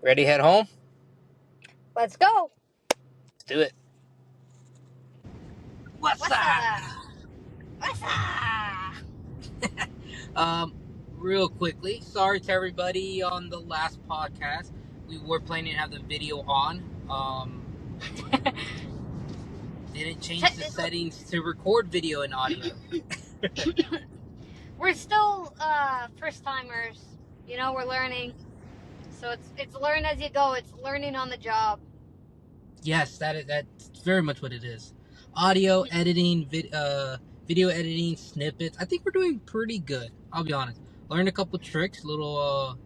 Ready to head home? Let's go. Let's do it. What's up? What's up? Real quickly, sorry to everybody on the last podcast. We were planning to have the video on. Didn't change the settings to record video and audio. We're still first timers. You know, we're learning. So it's learn as you go. It's learning on the job. Yes, that's very much what it is. Audio editing, video editing, snippets. I think we're doing pretty good. I'll be honest. Learned a couple tricks, little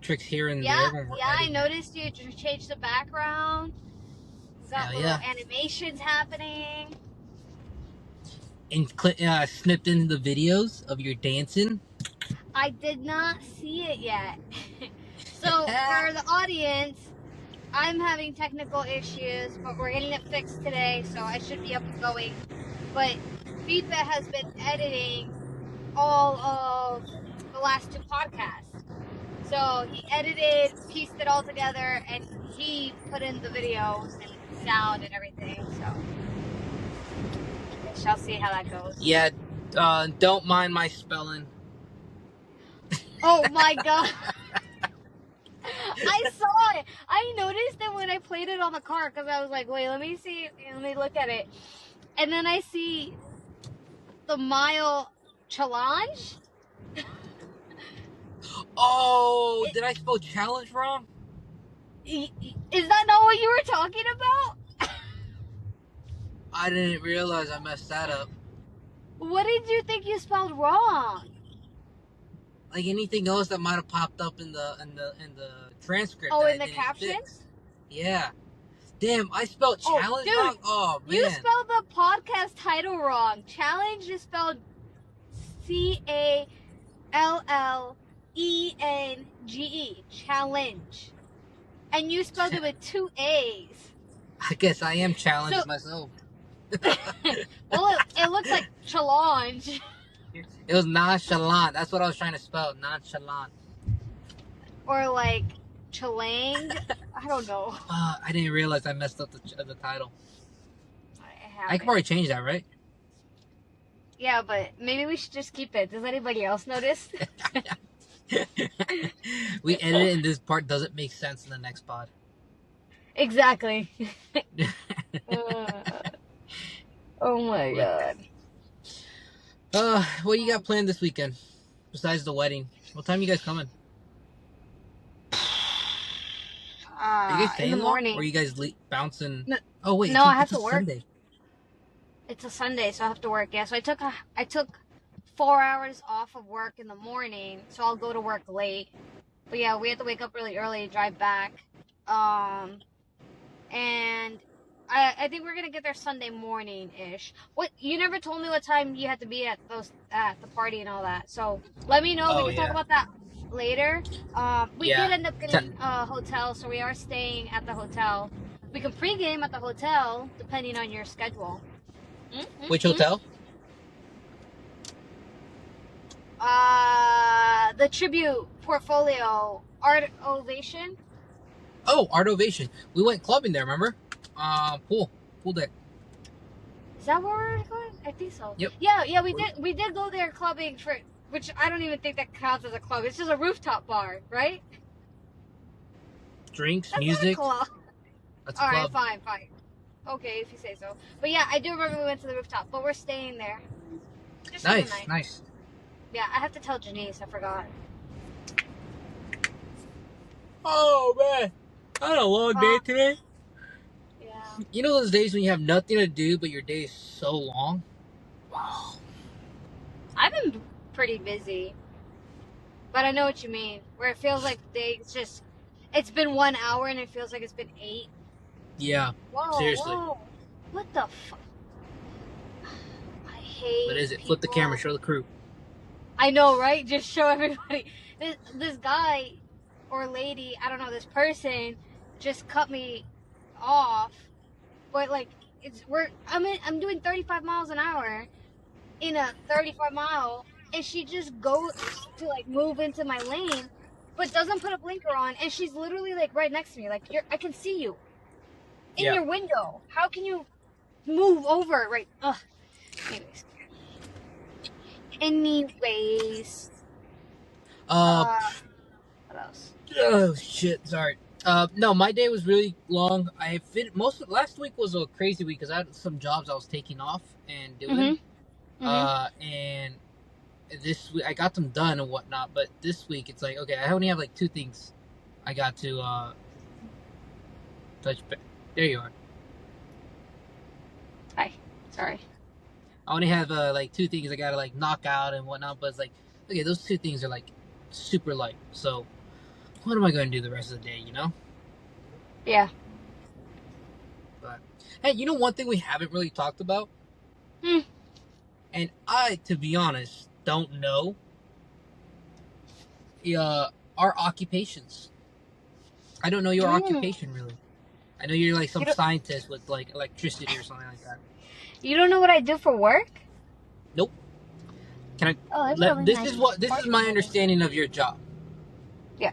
tricks here and there. When we're editing. I noticed you changed the background. Got little animations happening. And snipped in the videos of your dancing. I did not see it yet. So for the audience, I'm having technical issues, but we're getting it fixed today, so I should be up and going. But Bipa has been editing all of the last 2 podcasts. So he edited, pieced it all together, and he put in the videos and sound and everything. So we shall see how that goes. Yeah, don't mind my spelling. Oh my god. I saw it. I noticed it when I played it on the car because I was like, wait, let me look at it. And then I see the mile challenge. Oh, did I spell challenge wrong? Is that not what you were talking about? I didn't realize I messed that up. What did you think you spelled wrong? Like anything else that might have popped up in the transcript. Oh, in the captions? Fix. Yeah. Damn, I spelled challenge wrong. Oh man. You spelled the podcast title wrong. Challenge is spelled CALLENGE. Challenge. And you spelled it with 2 A's. I guess I am challenged myself. Well, it looks like challenge. It was nonchalant. That's what I was trying to spell. Nonchalant. Or like chalang. I don't know. I didn't realize I messed up the title. I could I probably change that, right? Yeah, but maybe we should just keep it. Does anybody else notice? We edit it and this part doesn't make sense in the next pod. Exactly. Oh my god. What you got planned this weekend? Besides the wedding. What time you guys coming? Are you guys staying in the morning. Or are you guys bouncing? No, oh wait, no, I have to work. Sunday. It's a Sunday, so I have to work. Yeah, so I took 4 hours off of work in the morning, so I'll go to work late. But yeah, we have to wake up really early, drive back, and I think we're gonna get there Sunday morning ish. What, you never told me what time you had to be at the party and all that. So let me know. We can talk about that later. We did end up getting a hotel, so we are staying at the hotel. We can pregame at the hotel depending on your schedule. Which hotel? The Tribute Portfolio Art Ovation. Oh, Art Ovation. We went clubbing there, remember? Pool deck. Is that where we're going? I think so. Yep. Yeah, we did go there clubbing which I don't even think that counts as a club. It's just a rooftop bar, right? Drinks, That's music. Not a club. That's a club. All right, fine. Okay, if you say so. But yeah, I do remember we went to the rooftop, but we're staying there. Just Nice. Yeah, I have to tell Janice. I forgot. Oh man, I had a long day today. Yeah. You know those days when you have nothing to do, but your day is so long? Wow. I've been pretty busy. But I know what you mean. Where it feels like the day it's been 1 hour and it feels like it's been 8. Yeah. Whoa, seriously. Whoa. What the fuck? I hate What is it? people. Flip the camera, show the crew. I know, right? Just show everybody. This guy or lady, I don't know, this person just cut me off. But like I'm doing 35 miles an hour in a 35 mile, and she just goes to like move into my lane but doesn't put a blinker on, and she's literally like right next to me. Like I can see you in Yeah. your window. How can you move over? Right. Ugh. Anyways. What else? Oh shit! Sorry. No, my day was really long. I fit most of last week was a crazy week because I had some jobs I was taking off and doing. And this week I got them done and whatnot. But this week it's like, okay, I only have like 2 things I got to touch. There you are. Hi. Sorry. I only have like 2 things I gotta like knock out and whatnot. But it's like, okay, those 2 things are like super light. So what am I going to do the rest of the day? You know? Yeah. But hey, you know one thing we haven't really talked about? And I, to be honest, don't know our occupations. I don't know your occupation really. I know you're like some scientist with like electricity or something like that. You don't know what I do for work? Nope. Can I? Oh, really this nice. This is my understanding of your job. Yeah.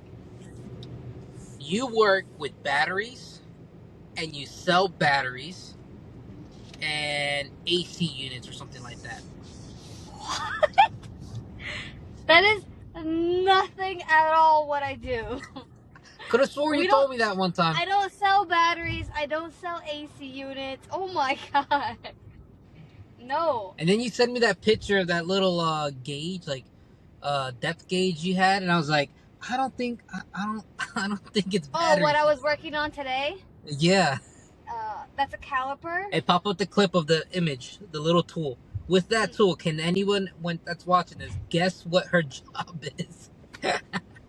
You work with batteries, and you sell batteries, and AC units or something like that. What? That is nothing at all what I do. Could have sworn you told me that one time. I don't sell batteries. I don't sell AC units. Oh my god. No. And then you sent me that picture of that little gauge, like depth gauge you had, and I was like, I don't think it's batteries. Oh, what I was working on today? Yeah. That's a caliper. Hey, pop up the clip of the image, the little tool. With that tool, can anyone that's watching this guess what her job is?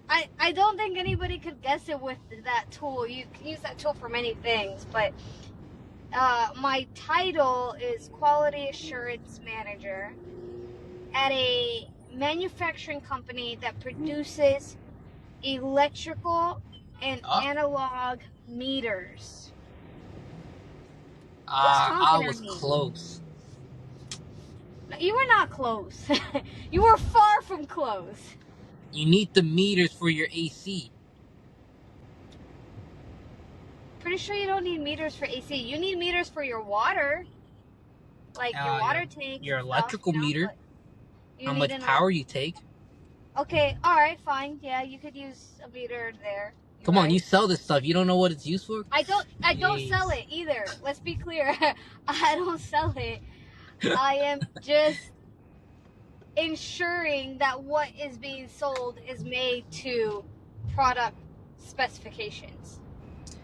I don't think anybody could guess it with that tool. You can use that tool for many things, but my title is Quality Assurance Manager at a manufacturing company that produces electrical and analog meters. I was close. You were not close. You were far from close. You need the meters for your AC. Pretty sure you don't need meters for AC. You need meters for your water. Like your water tank. Your electrical meter. How much power you take. Okay, alright, fine. Yeah, you could use a meter there. Come on, you sell this stuff. You don't know what it's used for? I don't sell it either. Let's be clear. I don't sell it. I am just ensuring that what is being sold is made to product specifications.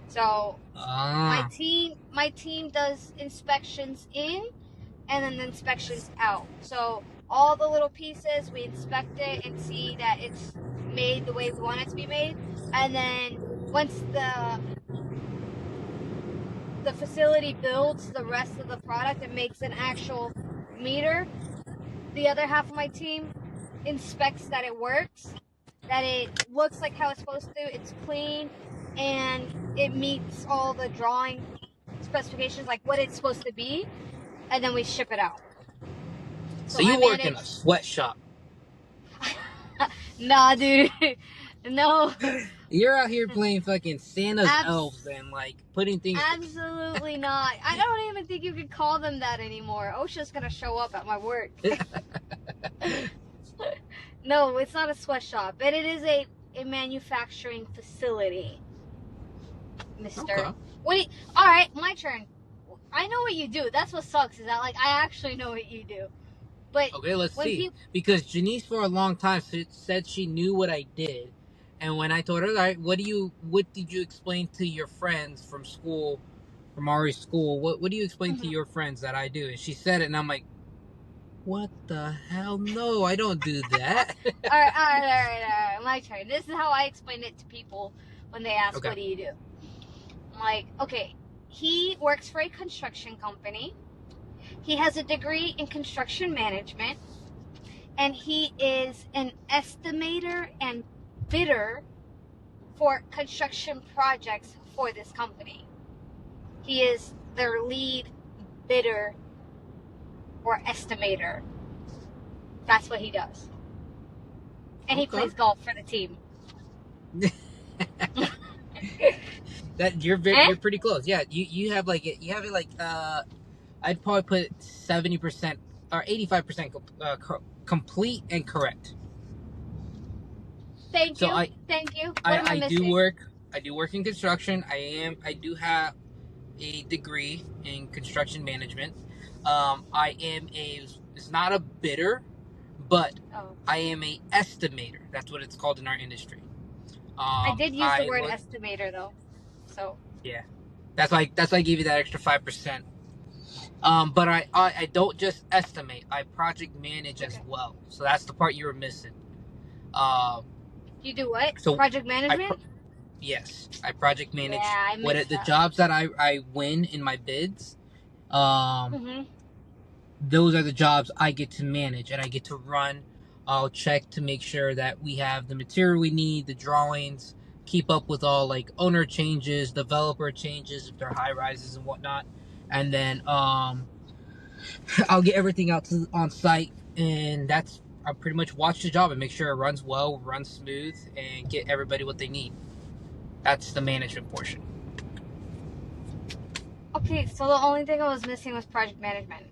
So my team does inspections in and then inspections out. So all the little pieces, we inspect it and see that it's made the way we want it to be made. And then once the facility builds the rest of the product and makes an actual meter, the other half of my team inspects that it works, that it looks like how it's supposed to, it's clean, and it meets all the drawing specifications, like what it's supposed to be, and then we ship it out. So you work in a sweatshop? Nah, dude. No. You're out here playing fucking Santa's elves and like putting things. Absolutely not. I don't even think you could call them that anymore. OSHA's gonna show up at my work. No, it's not a sweatshop, but it is a manufacturing facility, mister. Okay. All right, my turn. I know what you do. That's what sucks, is that like I actually know what you do. But okay, let's see. Because Janice for a long time said she knew what I did. And when I told her, all right, what did you explain to your friends from school, from Ari's school? What do you explain to your friends that I do? And she said it, and I'm like, what the hell? No, I don't do that. All right. My turn. This is how I explain it to people when they ask, what do you do? I'm like, okay, he works for a construction company. He has a degree in construction management, and he is an estimator and bidder for construction projects for this company. He is their lead bidder or estimator. That's what he does. And he plays golf for the team. That you're you're pretty close. Yeah, you have like you have it like I'd probably put 70% or 85% complete and correct. Thank So you. Thank you. What am I missing? I do work in construction. I do have a degree in construction management. I am it's not a bidder, but I am a estimator. That's what it's called in our industry. I did use the word estimator though. So yeah, that's why I gave you that extra 5%. But I don't just estimate. I project manage as well. So that's the part you were missing. You do what? So project management? Yes, I project manage. Yeah, I missed the jobs that I win in my bids. Those are the jobs I get to manage and I get to run. I'll check to make sure that we have the material we need, the drawings, keep up with all like owner changes, developer changes if they're high rises and whatnot, and then I'll get everything out on site, and I pretty much watch the job and make sure it runs well, runs smooth, and get everybody what they need. That's the management portion. Okay, so the only thing I was missing was project management.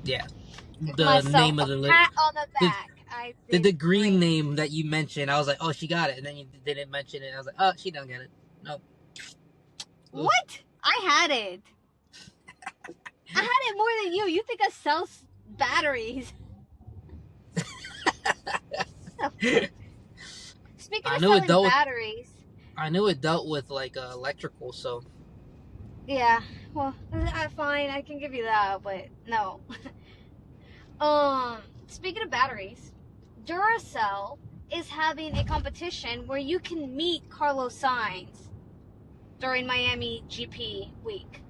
Yeah. The name of the pat on the back. The degree name that you mentioned, I was like, oh, she got it. And then you didn't mention it. I was like, oh, she don't get it. No. What? I had it. I had it more than you. You think I sell batteries. Speaking of selling batteries. I knew it dealt with like electrical, so. Yeah, well, fine, I can give you that, but no. Speaking of batteries, Duracell is having a competition where you can meet Carlos Sainz during Miami GP week.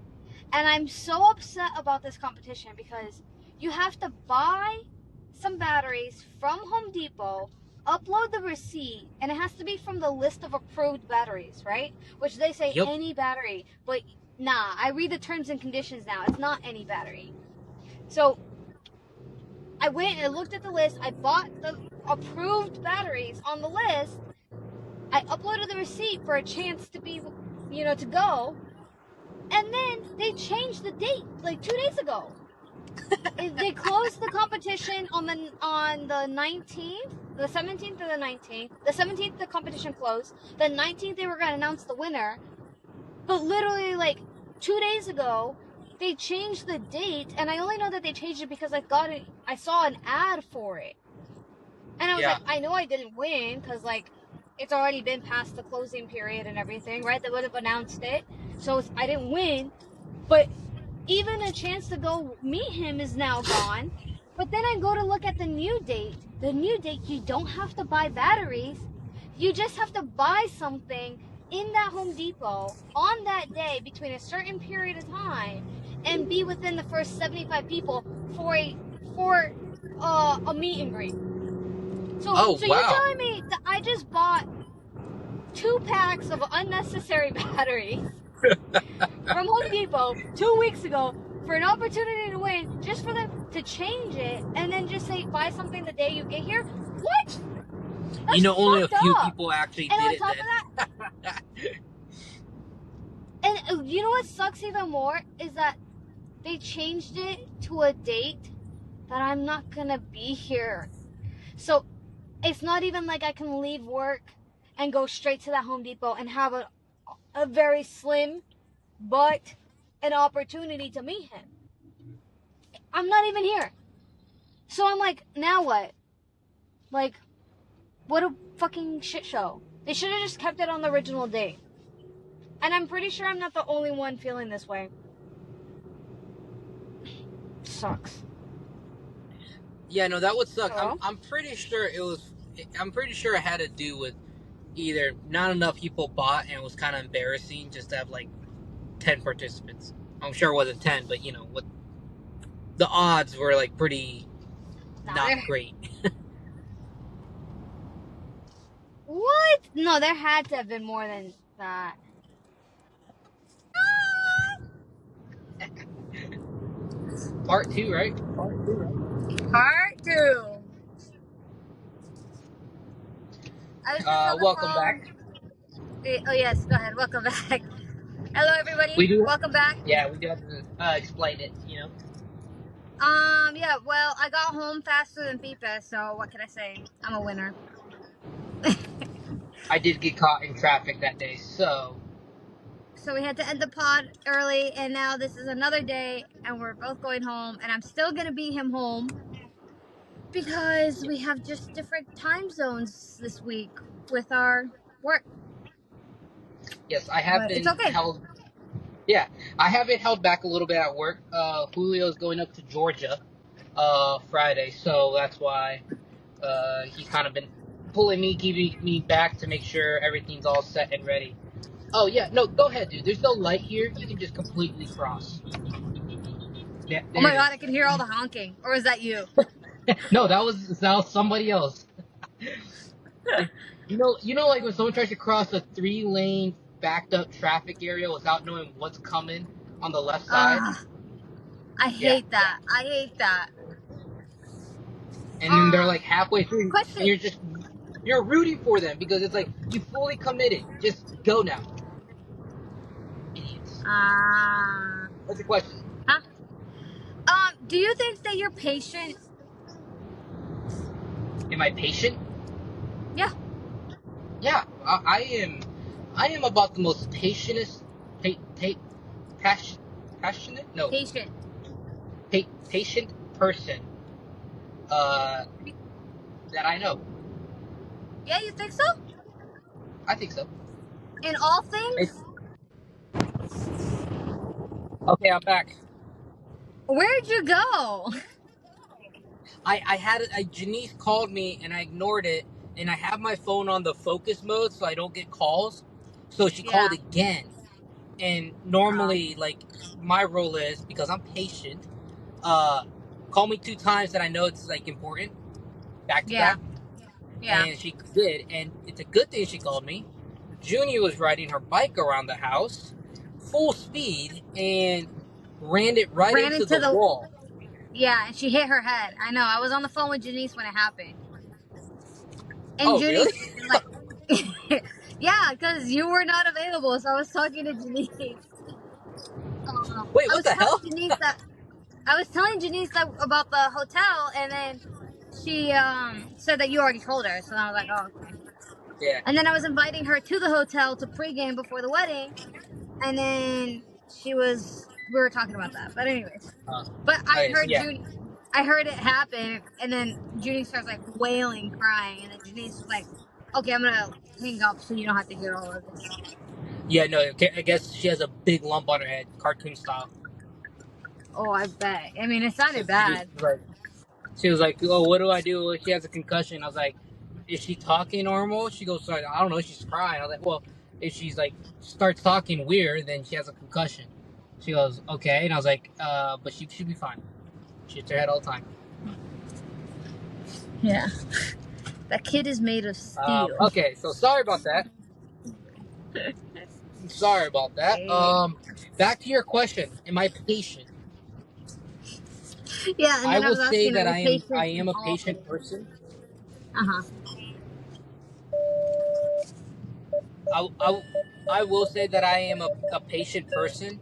And I'm so upset about this competition because you have to buy some batteries from Home Depot, upload the receipt, and it has to be from the list of approved batteries, right? Which they say any battery, but nah, I read the terms and conditions now. It's not any battery. So I went and looked at the list. I bought the approved batteries on the list. I uploaded the receipt for a chance to be, to go. And then they changed the date like 2 days ago. They closed the competition on the 19th, the 17th or the 19th. The 17th the competition closed. The 19th they were going to announce the winner. But literally, like, 2 days ago, they changed the date, and I only know that they changed it because I saw an ad for it. And I was like, I know I didn't win, because, like, it's already been past the closing period and everything, right? They would have announced it. So I didn't win, but even a chance to go meet him is now gone. But then I go to look at the new date. The new date, you don't have to buy batteries. You just have to buy something in that Home Depot on that day between a certain period of time and be within the first 75 people for a meet and greet. So you're telling me that I just bought 2 packs of unnecessary batteries from Home Depot 2 weeks ago for an opportunity to win, just for them to change it and then just say buy something the day you get here? What? That's only a few people actually did it then. And you know what sucks even more is that they changed it to a date that I'm not gonna be here. So it's not even like I can leave work and go straight to that Home Depot and have a very slim but an opportunity to meet him. I'm not even here. So I'm like, now what? Like, what a fucking shit show. They should have just kept it on the original date. And I'm pretty sure I'm not the only one feeling this way. Sucks. Yeah, no, that would suck. I'm pretty sure it had to do with either not enough people bought and it was kind of embarrassing just to have like 10 participants. I'm sure it wasn't 10, but what the odds were like pretty not great. What? No, there had to have been more than that. Part 2, right? Part 2. Welcome back. Oh yes, go ahead. Welcome back. Hello, everybody. We do. Welcome back. Yeah, we do have to explain it. Yeah. Well, I got home faster than Pipa, so what can I say? I'm a winner. I did get caught in traffic that day, so So we had to end the pod early, and now this is another day, and we're both going home, and I'm still gonna beat him home because we have just different time zones this week with our work. yes, I have But it's been okay. held. Yeah, I have been held back a little bit at work. Julio's going up to Georgia Friday, so that's why he's kind of been pulling me, keeping me back to make sure everything's all set and ready. Oh yeah, no, go ahead, dude. There's no light here. You can just completely cross. Yeah, Oh there my it god, I is. can hear all the honking. Or is that you? No, that was somebody else. Like when someone tries to cross a 3-lane backed up traffic area without knowing what's coming on the left side. I Yeah, hate that. I hate that. and then they're like halfway through, and Question. you're rooting for them because it's like you fully committed. Just go now, idiots. What's the question? Huh? Do you think that you're patient? Am I patient? Yeah. Yeah, I am. I am about the most passionate? No, Patient. patient person uh, that I know. Yeah, you think so? I think so. In all things? Okay, I'm back. Where'd you go? Janice called me and I ignored it, and I have my phone on the focus mode so I don't get calls. So she Yeah. called again, and normally, like, my rule is, because I'm patient, call me 2 times that I know it's like important, back to back. Yeah. And she did, and it's a good thing she called me. Junior was riding her bike around the house, full speed, and ran into the wall. Yeah, and she hit her head. I know. I was on the phone with Janice when it happened. And Oh, Janice, really? like, yeah, because you were not available, so I was talking to Janice. Wait, I what was the telling hell? Janice that about the hotel, and then she said that you already told her. So I was like, oh, okay. Yeah. And then I was inviting her to the hotel to pregame before the wedding, and then we were talking about that. But anyways, but I Okay, so heard yeah. I heard it happen, and then Judy starts like wailing, crying, and then Janice was like, okay, I'm gonna hang up so you don't have to hear all of this. Yeah, no, I guess she has a big lump on her head, cartoon style. Oh, I bet. I mean, it sounded bad. She was like, oh, what do I do? She has a concussion. I was like, is she talking normal? She goes, I don't know, she's crying. I was like, well, if she's like, starts talking weird, then she has a concussion. She goes, okay. And I was like, but she should be fine. She hits her head all the time. Yeah. That kid is made of steel. Okay, so sorry about that. Sorry about that. Back to your question. Am I patient? Yeah, and I then will say that I am a patient things. person. Uh-huh. I will say that I am a patient person.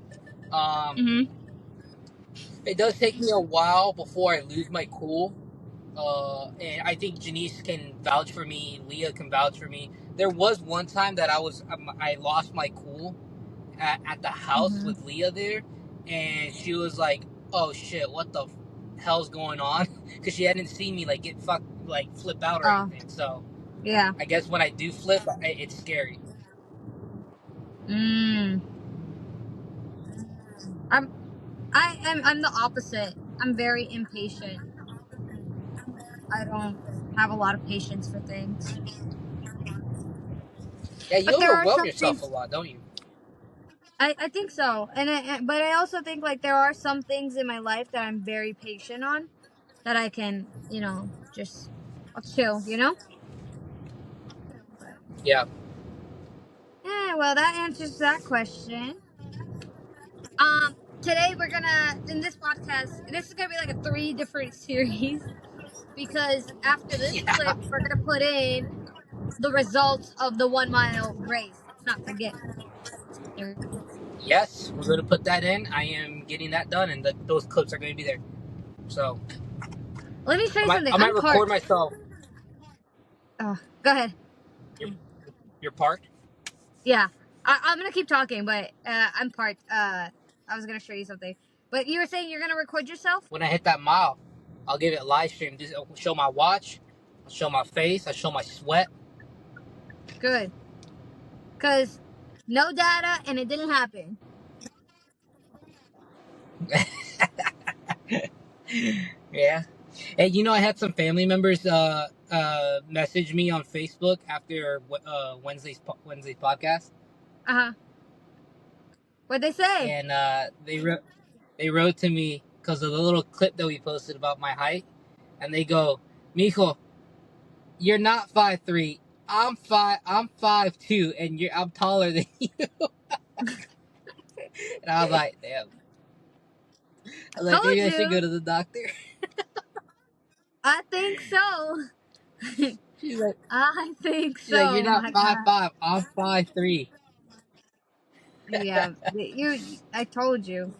It does take me a while before I lose my cool. And I think Janice can vouch for me. Leah can vouch for me. There was one time that I lost my cool at the house with Leah there, and she was like, "Oh shit, what the hell's going on?" Because she hadn't seen me like flip out or anything. So yeah, I guess when I do flip, it's scary. I'm the opposite. I'm very impatient. I don't have a lot of patience for things. Yeah, you overwhelm yourself a lot, don't you? I think so, but I also think like there are some things in my life that I'm very patient on, that I can, just chill, Yeah. Yeah, well, that answers that question. Today we're gonna, in this podcast, this is gonna be like a 3 different series, because after this clip, we're gonna put in the results of the 1 mile race. not forget. Yes, we're gonna put that in. I am getting that done, and those clips are gonna be there. So Let me show you something. I might I'm record parked. myself. Oh, go ahead. You're parked. Yeah, I'm gonna keep talking, but I'm parked. I was gonna show you something, but you were saying you're gonna record yourself. When I hit that mile, I'll give it live stream. Just show my watch, I'll show my face, I'll show my sweat. Good, cause no data and it didn't happen. Yeah. Hey, I had some family members message me on Facebook after Wednesday's podcast. What'd they say? And they wrote to me because of the little clip that we posted about my height, and they go, "Mijo, you're not 5'3". I'm 5'2", and I'm taller than you. And I was like, damn. I was like, Told maybe I should you. go to the doctor. I think so. She's like, I think so. you're not 5'5". I'm 5'3". Yeah, I told you.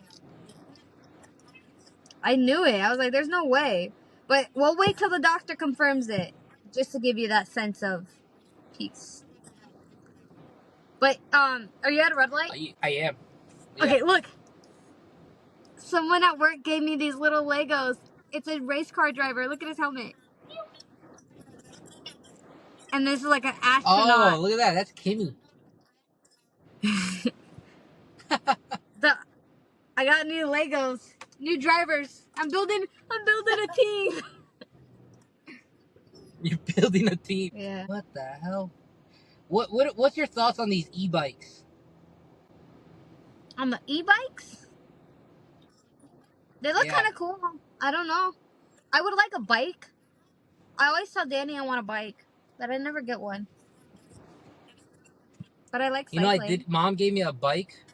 I knew it. I was like, there's no way. But we'll wait till the doctor confirms it, just to give you that sense of peace. But are you at a red light? I am. Yeah. Okay, look. Someone at work gave me these little Legos. It's a race car driver. Look at his helmet. And this is like an astronaut. Oh, look at that. That's Kimmy. I got new Legos, new drivers. I'm building a team. You're building a team. Yeah. What the hell? What's your thoughts on these e-bikes? On the e-bikes? They look kind of cool. I don't know. I would like a bike. I always tell Danny I want a bike, but I never get one. But I like cycling. I did. Mom gave me a bike.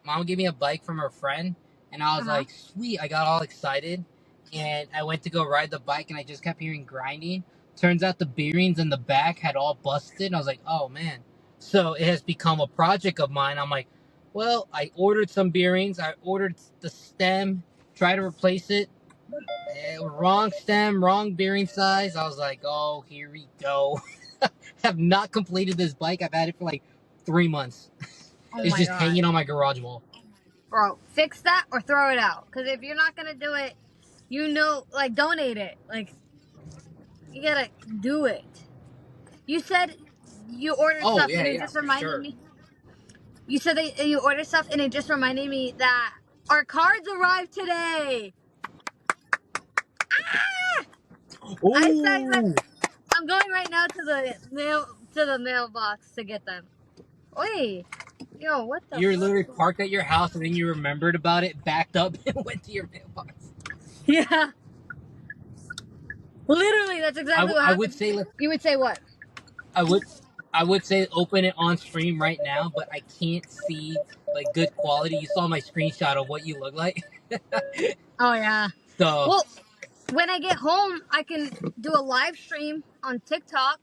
Mom gave me a bike from her friend, and I was like, sweet. I got all excited, and I went to go ride the bike, and I just kept hearing grinding. Turns out the bearings in the back had all busted, and I was like, oh, man. So it has become a project of mine. I'm like, well, I ordered some bearings. I ordered the stem, tried to replace it. Wrong stem, wrong bearing size. I was like, oh, here we go. Have not completed this bike. I've had it for like 3 months. It's just hanging on my garage wall. Bro, fix that or throw it out. Because if you're not going to do it, like, donate it. Like, you got to do it. You said you ordered stuff and it just reminded me. You said that you ordered stuff and it just reminded me that our cards arrived today. Ah! I'm going right now to the mailbox to get them. Oi, yo, what the? You're literally parked at your house and then you remembered about it, backed up, and went to your mailbox. Yeah. Literally, that's exactly what happened. I would say. You would say what? I would say open it on stream right now, but I can't see like good quality. You saw my screenshot of what you look like. Oh yeah. So. Well, when I get home, I can do a live stream on TikTok,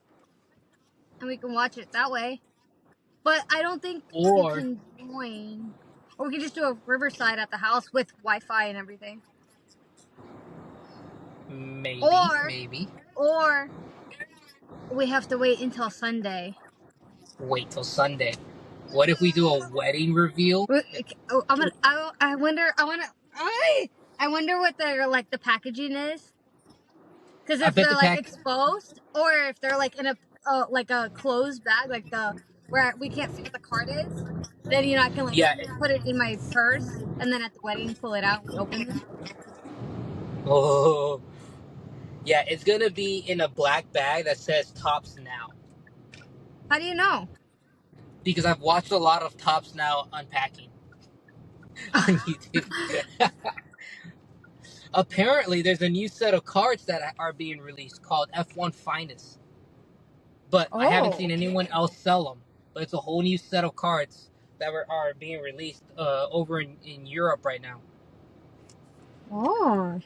and we can watch it that way. But I don't think you can join. Or we can just do a Riverside at the house with Wi-Fi and everything. Maybe. Or we have to wait until Sunday. Wait till Sunday. What if we do a wedding reveal? I wonder what their like the packaging is. Because if they're like exposed, or if they're like in a like a closed bag, like where we can't see what the card is, then I can like put it in my purse, and then at the wedding pull it out and open it. Oh, yeah, it's gonna be in a black bag that says Tops Now. How do you know? Because I've watched a lot of Tops Now unpacking on YouTube. Apparently, there's a new set of cards that are being released called F1 Finest. But I haven't seen anyone else sell them. But it's a whole new set of cards that are being released over in Europe right now. Oh.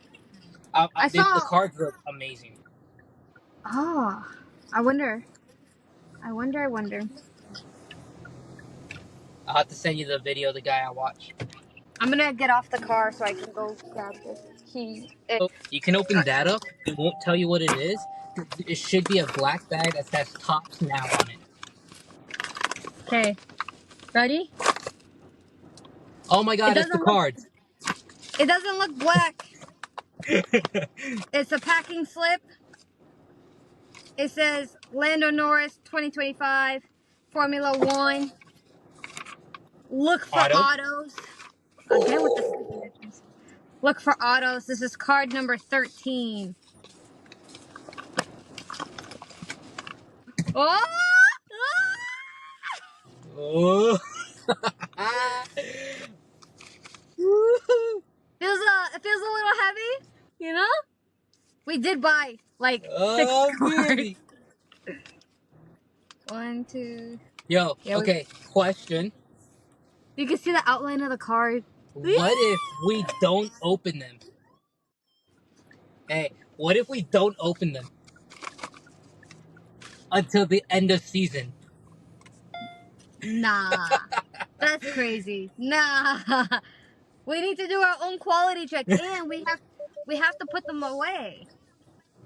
The cards look amazing. Oh. I wonder. I'll have to send you the video of the guy I watch. I'm gonna get off the car so I can go grab this key. Oh, you can open that up. It won't tell you what it is. It should be a black bag that says Tops Now on it. Okay. Ready? Oh my god, it's the cards. It doesn't look black. It's a packing slip. It says Lando Norris 2025 Formula One. Look for autos. Again with the signatures. Look for autos. This is card number 13. Oh! Oh. It feels a little heavy, you know? We did buy like 6 cards. Really? 1, 2. Yo, okay, question. You can see the outline of the card. What if we don't open them? Hey, what if we don't open them until the end of season? Nah, that's crazy. Nah, we need to do our own quality check, and we have to put them away.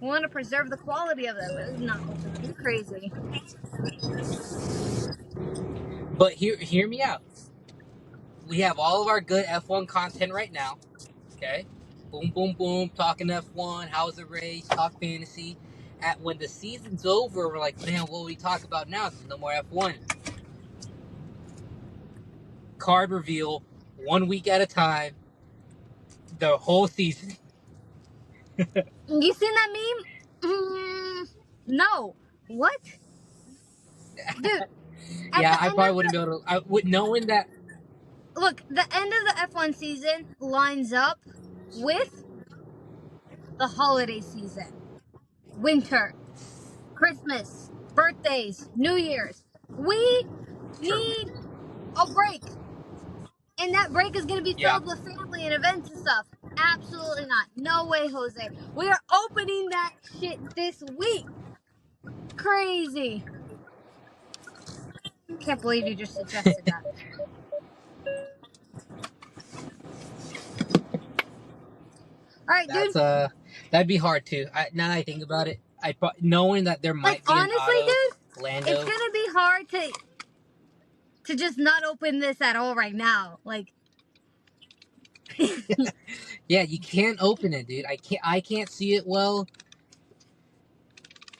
We want to preserve the quality of them. Not you're crazy. But hear me out. We have all of our good F1 content right now. Okay, boom, boom, boom. Talking F1, how's the race? Talk fantasy. When the season's over, we're like, man, what will we talk about now? There's no more F1. Card reveal, 1 week at a time, the whole season. You seen that meme? No. What? Dude. Yeah, I probably wouldn't be able to. Knowing that. Look, the end of the F1 season lines up with the holiday season. Winter, Christmas, birthdays, New Year's. We need a break. And that break is going to be filled with family and events and stuff. Absolutely not. No way, Jose. We are opening that shit this week. Crazy. Can't believe you just suggested that. Alright, dude. That'd be hard too. Now that I think about it, knowing that there might be honestly, an auto, dude, Lando. It's gonna be hard to just not open this at all right now. Like yeah, you can't open it, dude. I can't see it well.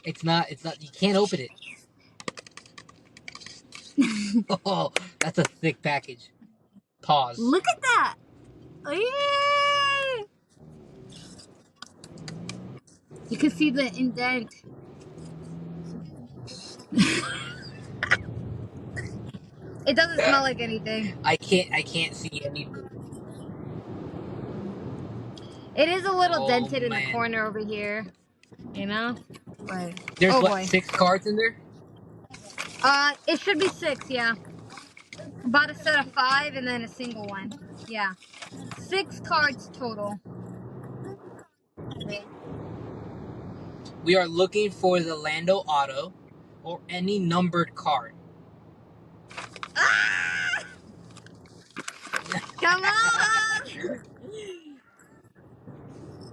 It's not you can't open it. Oh, that's a thick package. Pause. Look at that. Yay! You can see the indent. It doesn't smell like anything. I can't see anything. It is a little dented in the corner over here. You know? But there's 6 cards in there? It should be 6, yeah. About a set of 5 and then a single one. Yeah. 6 cards total. We are looking for the Lando auto or any numbered card. Ah! Come on!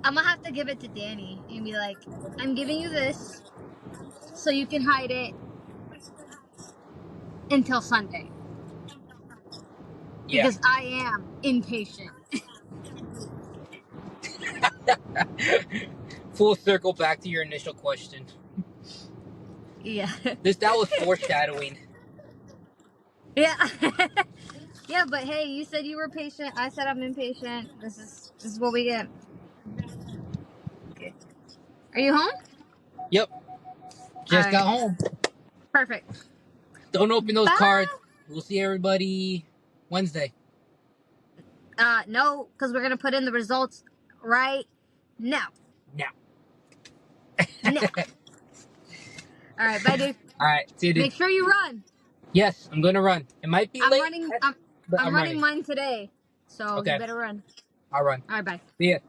I'm gonna have to give it to Danny and be like, I'm giving you this so you can hide it until Sunday. Yeah. Because I am impatient. Full circle back to your initial question. Yeah. That was foreshadowing. Yeah. Yeah, but hey, you said you were patient. I said I'm impatient. This is what we get. Okay. Are you home? Yep. Just got home. Perfect. Don't open those cards. We'll see everybody Wednesday. No, because we're gonna put in the results right now. Now. Now. All right, bye, dude. All right, see you, dude. Make sure you run. Yes, I'm gonna run. It might be late. I'm running mine today, so you better run. I'll run. All right, bye. See ya.